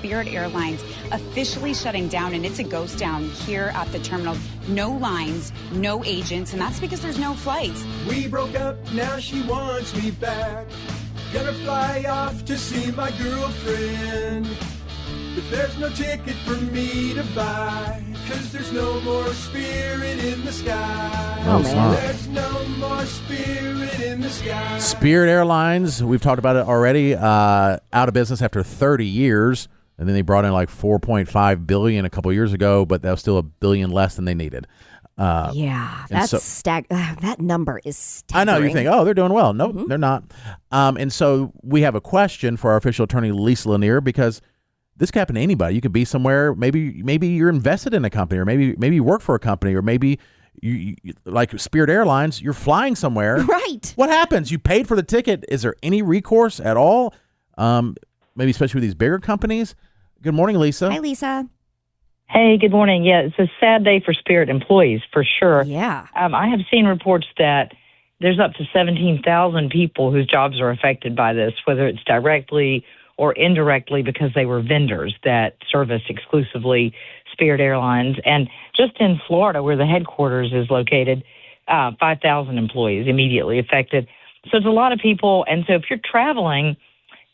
Spirit Airlines officially shutting down, and it's a ghost town here at the terminal. No lines, no agents, and that's because there's no flights. We broke up, now she wants me back. Gonna fly off to see my girlfriend. But there's no ticket for me to buy, 'cause there's no more spirit in the sky. Oh, man. There's no more spirit in the sky. Spirit Airlines, we've talked about it already, out of business after 30 years. And then they brought in like $4.5 billion a couple years ago, but that was still $1 billion less than they needed. That's that number is staggering. I know, you think, oh, they're doing well. No, they're not. And so we have a question for our official attorney, Lisa Lanier, because this can happen to anybody. You could be somewhere, maybe you're invested in a company, or maybe you work for a company, or maybe you like Spirit Airlines, you're flying somewhere. Right. What happens? You paid for the ticket. Is there any recourse at all? Maybe especially with these bigger companies. Good morning, Lisa. Hi, Lisa. Hey, good morning. Yeah, it's a sad day for Spirit employees, for sure. Yeah. I have seen reports that there's up to 17,000 people whose jobs are affected by this, whether it's directly or indirectly because they were vendors that service exclusively Spirit Airlines. And just in Florida, where the headquarters is located, 5,000 employees immediately affected. So it's a lot of people. And so if you're traveling,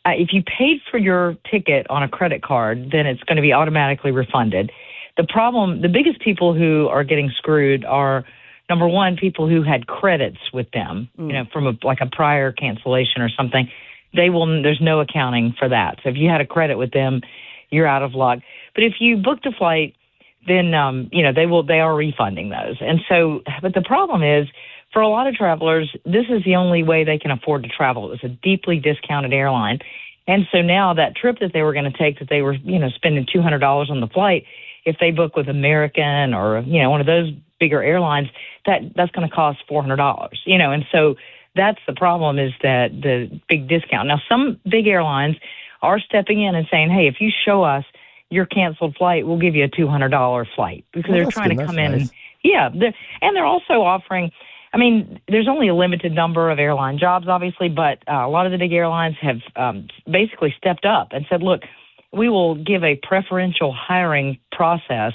if you paid for your ticket on a credit card, then it's going to be automatically refunded. The biggest people who are getting screwed are, number one, people who had credits with them, from a prior cancellation or something. There's no accounting for that. So if you had a credit with them, you're out of luck. But if you booked a flight, then, they are refunding those. And so, but the problem is, for a lot of travelers, this is the only way they can afford to travel. It was a deeply discounted airline. And so now that trip that they were going to take, that they were, spending $200 on the flight, if they book with American or, one of those bigger airlines, that's going to cost $400, and so that's the problem, is that the big discount. Now, some big airlines are stepping in and saying, hey, if you show us your canceled flight, we'll give you a $200 flight, because they're trying to come in. Nice. And they're also offering, there's only a limited number of airline jobs, obviously, but a lot of the big airlines have basically stepped up and said, look, we will give a preferential hiring process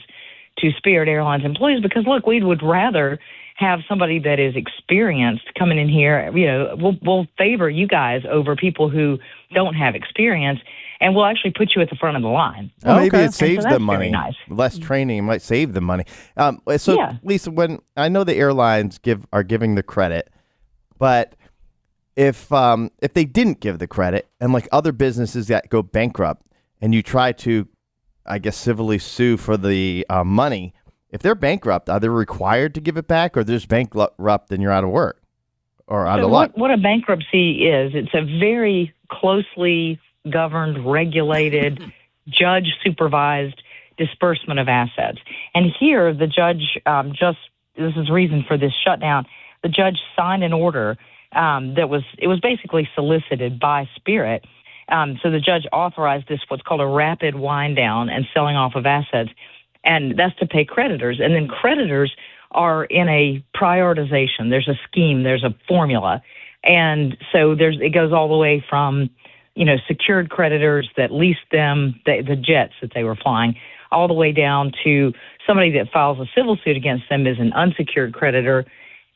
to Spirit Airlines employees because, look, we would rather have somebody that is experienced coming in here. We'll favor you guys over people who don't have experience, and we'll actually put you at the front of the line. Well, maybe it saves them money. Nice. Less training might save them money. Lisa, when I know the airlines are giving the credit, but if they didn't give the credit, and like other businesses that go bankrupt, and you try to, I guess, civilly sue for the money, if they're bankrupt, are they required to give it back, or they're just bankrupt and you're out of work or out of luck? What a bankruptcy is, it's a very closely governed, regulated, judge-supervised disbursement of assets. And here, the judge this is reason for this shutdown, the judge signed an order it was basically solicited by Spirit. So the judge authorized this, what's called a rapid wind down and selling off of assets. And that's to pay creditors. And then creditors are in a prioritization. There's a scheme. There's a formula. And so it goes all the way from, secured creditors that leased them, the jets that they were flying, all the way down to somebody that files a civil suit against them is an unsecured creditor.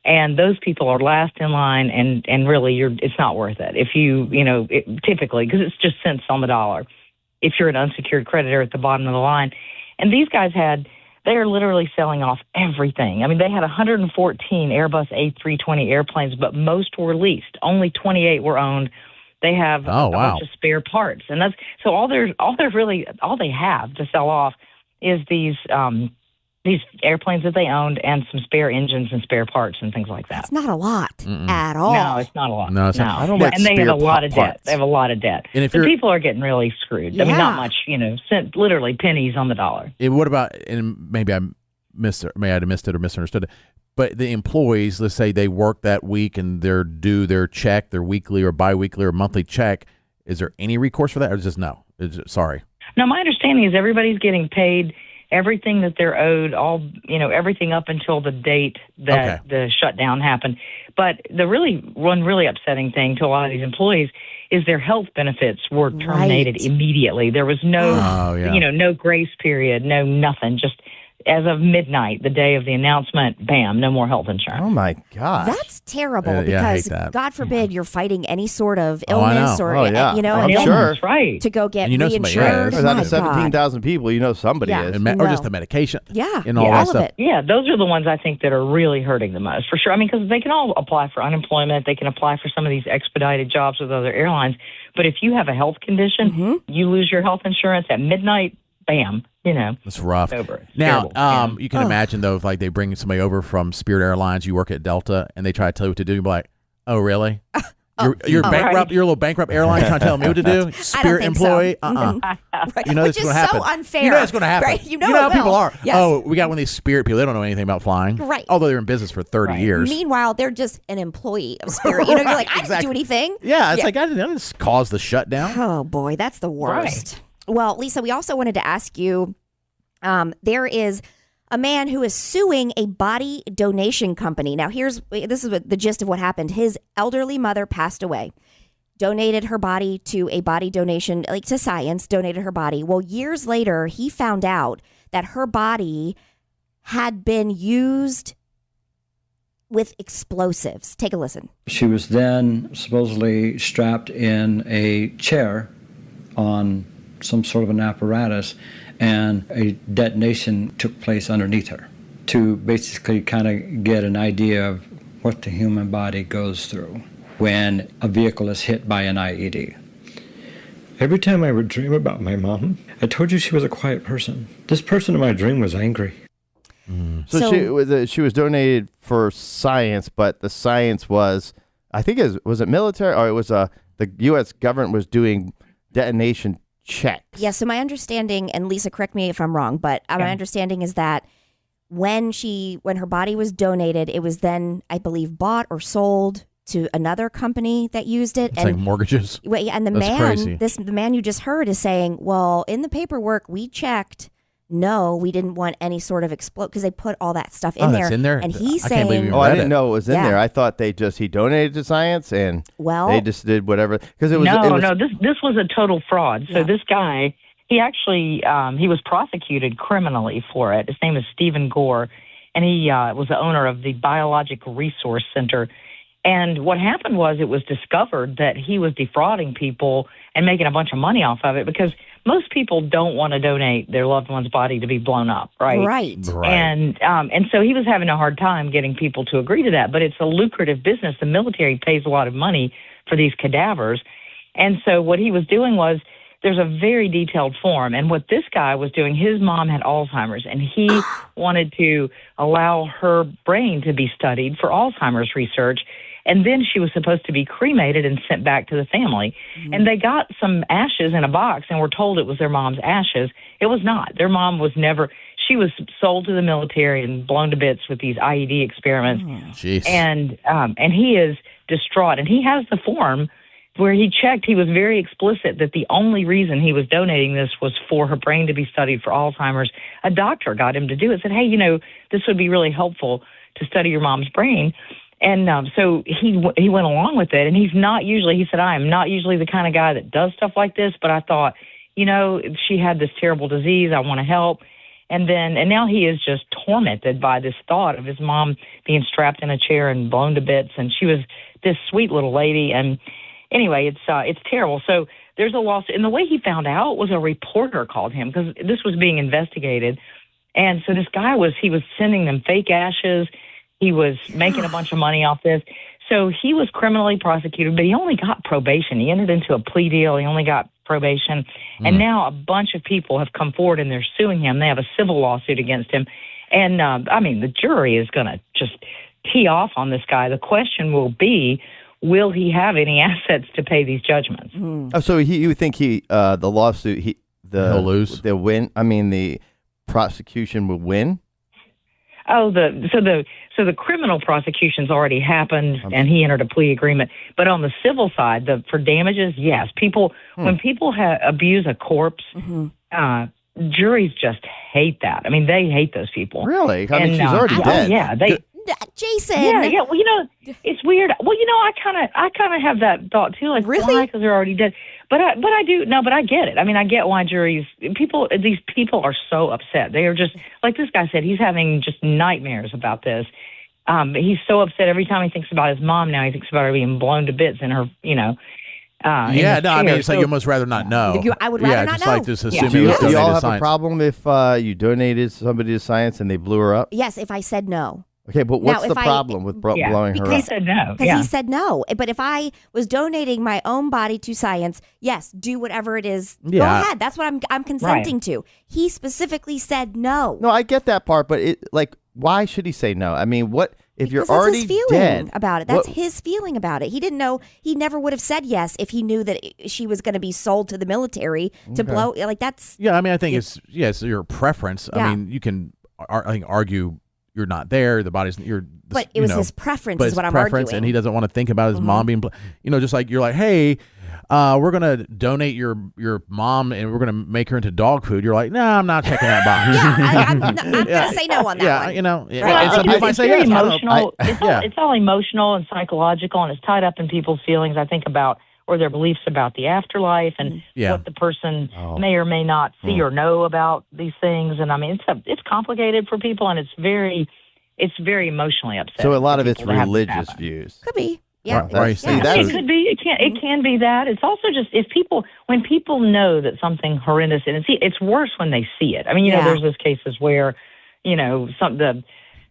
And those people are last in line, and really, it's not worth it. If typically, because it's just cents on the dollar, if you're an unsecured creditor at the bottom of the line. And these guys they are literally selling off everything. They had 114 Airbus A320 airplanes, but most were leased. Only 28 were owned. They have a bunch of spare parts, and that's so all they have to sell off is these airplanes that they owned and some spare engines and spare parts and things like that. It's not a lot at all. No, it's not a lot. No, it's not. I don't like and they have a lot of parts. debt. They have a lot of debt. And if people are getting really screwed. Yeah. Not much, literally pennies on the dollar. What about, and maybe I missed it, may I have missed it or misunderstood it, but the employees, let's say they work that week and they're due their check, their weekly or biweekly or monthly check, is there any recourse for that, or is it just no? Sorry. No, my understanding is everybody's getting paid everything that they're owed, everything up until the date that the shutdown happened. But the one really upsetting thing to a lot of these employees is their health benefits were terminated immediately. There was no, no grace period, no nothing. Just as of midnight, the day of the announcement, bam, no more health insurance. Oh my God, that's terrible because God forbid you're fighting any sort of illness or that's right. to go get reinsured. Out of 17,000 people, somebody is, or just the medication, and all that all stuff. of it. Yeah, those are the ones I think that are really hurting the most, for sure. I mean, because they can all apply for unemployment, they can apply for some of these expedited jobs with other airlines, but if you have a health condition, you lose your health insurance at midnight. Bam, it's rough. Over. Now, you can imagine though, if like they bring somebody over from Spirit Airlines, you work at Delta, and they try to tell you what to do. You're like, oh, really? You're bankrupt. Right. You're a little bankrupt airline trying to tell me what to do. Spirit employee. So. Right. You know, which is so unfair. You know it's going to happen. Right? You know how people are. Yes. Oh, we got one of these Spirit people. They don't know anything about flying. Right. Although they're in business for 30 years. Meanwhile, they're just an employee of Spirit. You're like, I didn't do anything. Yeah, it's like I didn't just cause the shutdown. Oh boy, that's the worst. Right. Well, Lisa, we also wanted to ask you. There is a man who is suing a body donation company. Now, this is the gist of what happened. His elderly mother passed away, donated her body to a body donation, like to science, donated her body. Well, years later, he found out that her body had been used with explosives. Take a listen. She was then supposedly strapped in a chair on some sort of an apparatus, and a detonation took place underneath her to basically kind of get an idea of what the human body goes through when a vehicle is hit by an IED. Every time I would dream about my mom, I told you she was a quiet person. This person in my dream was angry. So she was donated for science, but the science was, I think was it military, or it was the U.S. government was doing detonation checks. Yeah, so my understanding, and Lisa, correct me if I'm wrong, but my understanding is that when her body was donated, it was then, I believe, bought or sold to another company that used it. It's like mortgages. And the man you just heard is saying, well, in the paperwork we checked, no, we didn't want any sort of explode, because they put all that stuff in there. That's in there? And he's I can't believe saying, you read I didn't know it was in there. I thought he donated to science, and they just did whatever. Because it was this was a total fraud. So this guy, he actually he was prosecuted criminally for it. His name is Stephen Gore, and he was the owner of the Biological Resource Center. And what happened was it was discovered that he was defrauding people and making a bunch of money off of it, because most people don't want to donate their loved one's body to be blown up, right? Right. And so he was having a hard time getting people to agree to that. But it's a lucrative business. The military pays a lot of money for these cadavers. And so what he was doing was, there's a very detailed form. And what this guy was doing, his mom had Alzheimer's, and he wanted to allow her brain to be studied for Alzheimer's research. And then she was supposed to be cremated and sent back to the family. Mm-hmm. And they got some ashes in a box and were told it was their mom's ashes. It was not. Their mom was she was sold to the military and blown to bits with these IED experiments. Jeez. And he is distraught. And he has the form where he checked. He was very explicit that the only reason he was donating this was for her brain to be studied for Alzheimer's. A doctor got him to do it, said, hey, this would be really helpful to study your mom's brain. And so he went along with it, and he said, I am not usually the kind of guy that does stuff like this, but I thought, she had this terrible disease, I want to help. And now he is just tormented by this thought of his mom being strapped in a chair and blown to bits, and she was this sweet little lady. And anyway, it's terrible. So there's a lawsuit, and the way he found out was a reporter called him, because this was being investigated. And so this guy was sending them fake ashes. He was making a bunch of money off this. So he was criminally prosecuted, but he only got probation. He entered into a plea deal. He only got probation. And now a bunch of people have come forward and they're suing him. They have a civil lawsuit against him. And, the jury is going to just tee off on this guy. The question will be, will he have any assets to pay these judgments? Oh, so you think the lawsuit, he'll lose? They'll win? The prosecution will win? Oh, so the criminal prosecution's already happened, and he entered a plea agreement. But on the civil side, for damages, yes, when people abuse a corpse, juries just hate that. I mean, they hate those people. Really? I mean, she's already dead. Oh, yeah. Jason. Yeah. Well, it's weird. Well, I kind of have that thought too. Like, really? Why? Because they're already dead. But I do. No, but I get it. I mean, I get why these people are so upset. They are just, like this guy said, he's having just nightmares about this. He's so upset every time he thinks about his mom. Now he thinks about her being blown to bits in her, I mean, it's like you almost rather not know. I would rather not just know. like just assume Do it was donated you all to have science. a problem if you donated somebody to science and they blew her up? Yes, if I said no. Okay, but what's Now, the problem with blowing her Because up? he said no. Because he said no. But if I was donating my own body to science, yes, do whatever it is. Yeah. Go ahead. That's what I'm consenting to. He specifically said no. No, I get that part, but why should he say no? I mean, what if you're Because that's already his feeling dead about it. That's his feeling about it. He didn't know. He never would have said yes if he knew that she was going to be sold to the military to blow. Like that's. Yeah, I mean, I think it's your preference. Yeah. I mean, you can argue you're not there. The body's But it was his preference. But Is it's what I'm preference, arguing. and he doesn't want to think about his mom being. Just like you're like, hey. We're gonna donate your mom, and we're gonna make her into dog food. You're like, nah, I'm not checking that box. I'm gonna say no on that one. And some people might It's say very yes. I don't know. emotional. It's all emotional and psychological, and it's tied up in people's feelings. I think about or their beliefs about the afterlife and what the person may or may not see or know about these things. And I mean, it's complicated for people, and it's very emotionally upsetting. So a lot of it's people to have this religious happen. views. Could be. Yeah. Right. See, Yeah, that's- it could be. It can be that. It's also just when people know that something horrendous, and it's worse when they see it. I mean, there's those cases where,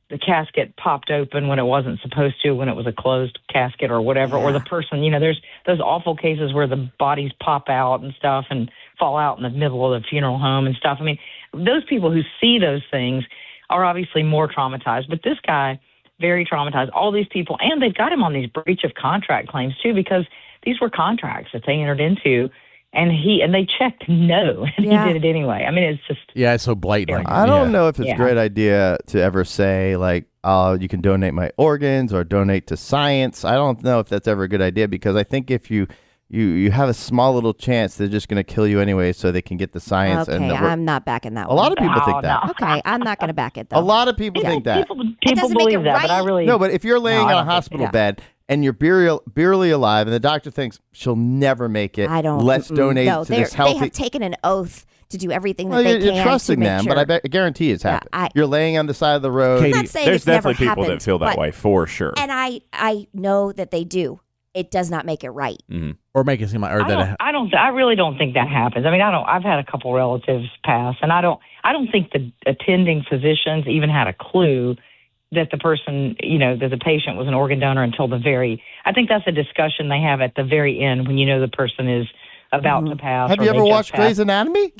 the casket popped open when it wasn't supposed to, when it was a closed casket or whatever, or the person, there's those awful cases where the bodies pop out and stuff and fall out in the middle of the funeral home and stuff. I mean, those people who see those things are obviously more traumatized. But this guy, very traumatized. All these people, and they've got him on these breach of contract claims too, because these were contracts that they entered into, and they checked no, and he did it anyway. I mean, it's just it's so blatant. I don't know if it's a great idea to ever say like, "Oh, you can donate my organs or donate to science." I don't know if that's ever a good idea, because I think if you have a small little chance, they're just going to kill you anyway, so they can get the science. Okay, and I'm not backing that a one. lot of people think that. No. Okay, I'm not going to back it though. A lot of people think that. People doesn't make believe it that, but I right. really No, but if you're laying I on a don't think- hospital bed and you're barely alive, and the doctor thinks she'll never make it, I don't. let's donate no, to this they healthy. have taken an oath to do everything that Well, they you're can trusting to make them, sure. but I guarantee it's happened. You're laying on the side of the road. I'm not saying There's it's never definitely people happened, that feel that but- way for sure. And I know that they do. It does not make it right. Or make it seem like, I really don't think that happens. I mean, I've had a couple relatives pass, and I don't think the attending physicians even had a clue that the person, that the patient was an organ donor until I think that's a discussion they have at the very end when the person is about to pass. Have or you they ever just watched passed. Grey's Anatomy?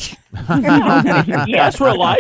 That's real life.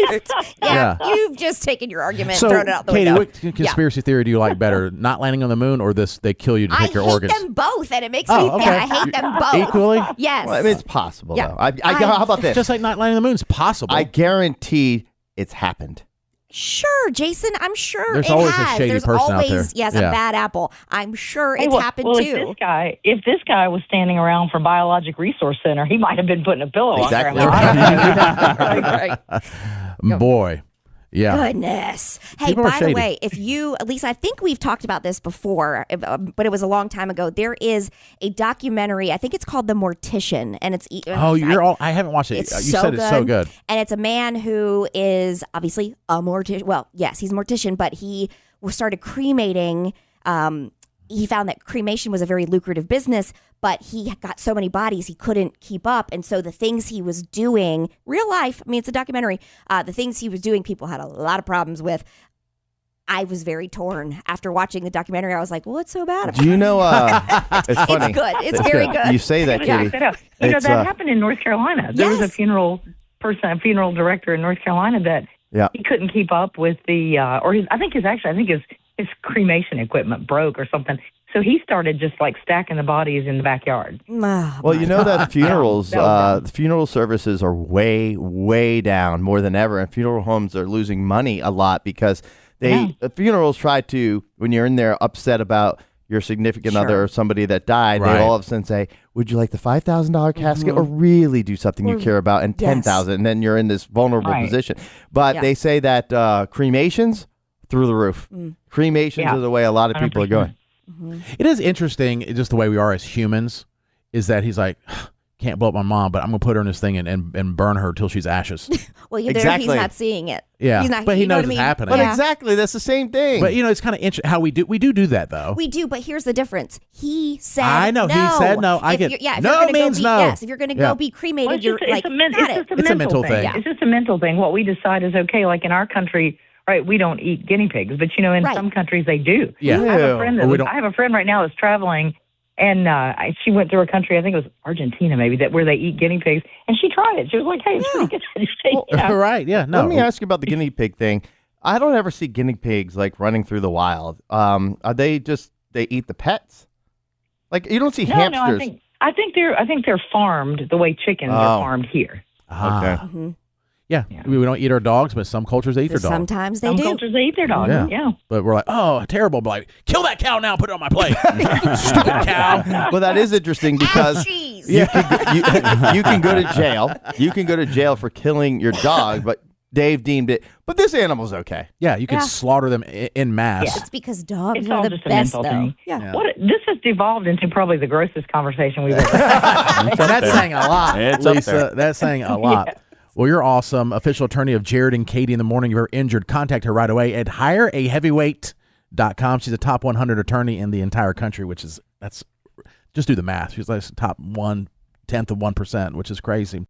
Yeah, you've just taken your argument So, and thrown it out the Katie, window. what conspiracy theory do you like better? Not landing on the moon, or they kill you to take your I hate organs? them both, and it makes Oh, me. okay. Yeah, I hate them both Equally? Yes. Well, I mean, it's possible, Yeah. though. How about this? Just like not landing on the moon is possible. I guarantee it's happened. Sure, Jason. I'm sure There's it always a has. shady There's person out always, there. yes, Yeah. a bad apple. I'm sure Hey, it's happened too. If this guy was standing around for Biologic Resource Center, he might have been putting a pillow Exactly. on grandma. Boy. Yeah. Goodness. Hey, People are by the shady. way, if you, at least I think we've talked about this before, but it was a long time ago. There is a documentary. I think it's called The Mortician, and it's. I haven't watched it. It's You so said good. it's so good. And it's a man who is obviously a mortician. Well, yes, he's a mortician, but he started cremating. He found that cremation was a very lucrative business, but he got so many bodies he couldn't keep up. And so the things he was doing, real life, I mean, it's a documentary, the things he was doing, people had a lot of problems with. I was very torn after watching the documentary. I was like, well, what's so bad about Do you know? It's It's funny. good. It's very good. You say that, Katie. That happened in North Carolina. There was a funeral director in North Carolina that he couldn't keep up with I think his cremation equipment broke or something. So he started just like stacking the bodies in the backyard. Well, you know that funerals, the funeral services are way, way down more than ever, and funeral homes are losing money a lot because funerals try to, when you're in there upset about your significant other or somebody that died, Right. they all of a sudden say, "Would you like the $5,000 casket, or really do something you care about?" And $10,000, and then you're in this vulnerable position. But they say that cremations through the roof. Cremations are the way a lot of people 100%. are going. It is interesting, just the way we are as humans, is that he's like, can't blow up my mom, but I'm going to put her in this thing and burn her till she's ashes. Well, he's not seeing it. Yeah, He's not, but he knows what I it's mean? happening. But exactly, that's the same thing. But, it's kind of interesting how we do that, though. We do, but here's the difference. He said I know, no. he said no. I If get you're- if no you're gonna means go be, no. Yes, if you're going to go be cremated, Well, it's you're just, like, it's got it. just a mental thing. Yeah. It's just a mental thing. What we decide is okay. Like in our country, right, we don't eat guinea pigs, but in some countries they do. Yeah. I have a friend Or I have a friend right now that's traveling, and she went through a country, I think it was Argentina maybe, where they eat guinea pigs, and she tried it. She was like, "Hey, it's pretty good." Right? Yeah. No. Let me ask you about the guinea pig thing. I don't ever see guinea pigs like running through the wild. Are they eat the pets? Like you don't see hamsters. No, I think they're farmed the way chickens are farmed here. Okay. Yeah. We don't eat our dogs, but some cultures they eat their dogs. Sometimes they Some do. cultures they eat their dogs. Yeah. But we're like, oh, terrible. But like, kill that cow now, put it on my plate. Stupid cow. Well, that is interesting because you can go to jail. You can go to jail for killing your dog, but Dave deemed it. But this animal's okay. Yeah, you can slaughter them in mass. It's because dogs It's are all the just a best, mental though. thing. Yeah. This has devolved into probably the grossest conversation we've ever had. So that's saying a lot, It's up Lisa. there. That's saying a lot. Yes. Well, you're awesome. Official attorney of Jared and Katie in the morning. If you're injured, contact her right away at hireaheavyweight.com. She's a top 100 attorney in the entire country, that's just do the math. She's like top 1/10 of 1%, which is crazy.